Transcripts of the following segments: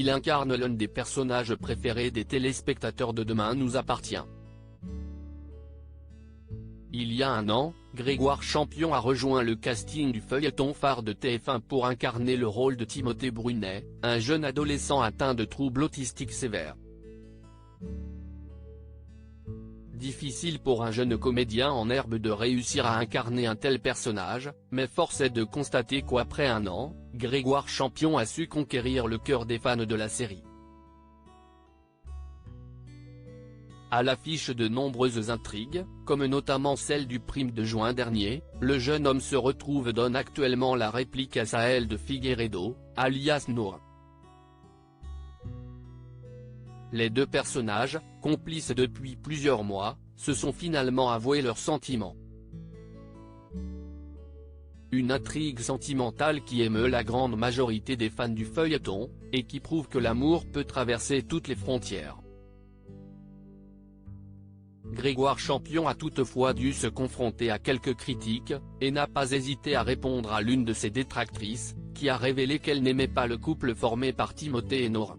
il incarne l'un des personnages préférés des téléspectateurs de Demain nous appartient. Il y a un an, Grégoire Champion a rejoint le casting du feuilleton phare de TF1 pour incarner le rôle de Timothée Brunet, un jeune adolescent atteint de troubles autistiques sévères. Difficile pour un jeune comédien en herbe de réussir à incarner un tel personnage, mais force est de constater qu'après un an, Grégoire Champion a su conquérir le cœur des fans de la série. À l'affiche de nombreuses intrigues, comme notamment celle du prime de juin dernier, le jeune homme se retrouve donne actuellement la réplique à Saël de Figueiredo, alias Nour. Les deux personnages, complices depuis plusieurs mois, se sont finalement avoués leurs sentiments. Une intrigue sentimentale qui émeut la grande majorité des fans du feuilleton, et qui prouve que l'amour peut traverser toutes les frontières. Grégoire Champion a toutefois dû se confronter à quelques critiques, et n'a pas hésité à répondre à l'une de ses détractrices, qui a révélé qu'elle n'aimait pas le couple formé par Timothée et Nour.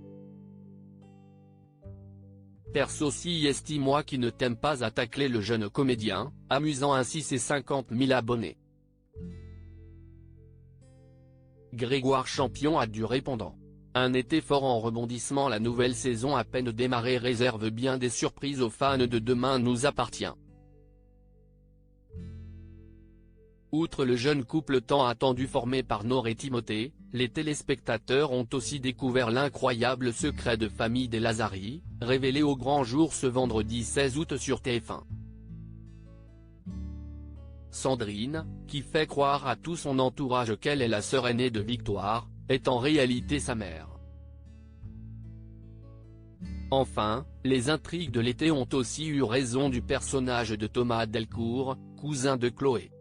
Perso si estime-moi qui ne t'aime pas à tacler le jeune comédien, amusant ainsi ses 50 000 abonnés. Grégoire Champion a dû répondre. Un été fort en rebondissement. La nouvelle saison à peine démarrée réserve bien des surprises aux fans de Demain nous appartient. Outre le jeune couple tant attendu formé par Nour et Timothée, les téléspectateurs ont aussi découvert l'incroyable secret de famille des Lazari, révélé au grand jour ce vendredi 16 août sur TF1. Sandrine, qui fait croire à tout son entourage qu'elle est la sœur aînée de Victoire, est en réalité sa mère. Enfin, les intrigues de l'été ont aussi eu raison du personnage de Thomas Delcourt, cousin de Chloé.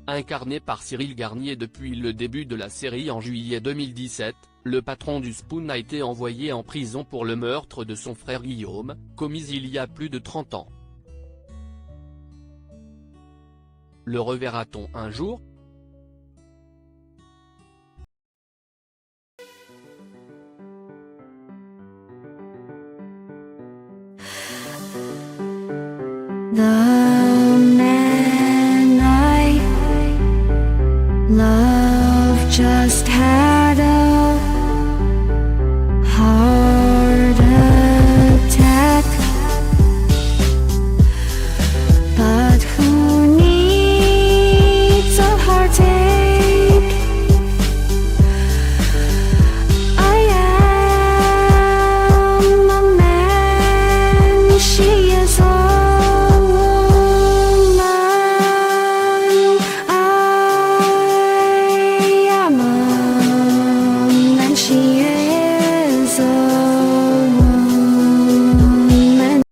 Incarné par Cyril Garnier depuis le début de la série en juillet 2017, le patron du Spoon a été envoyé en prison pour le meurtre de son frère Guillaume, commis il y a plus de 30 ans. Le reverra-t-on un jour ? 나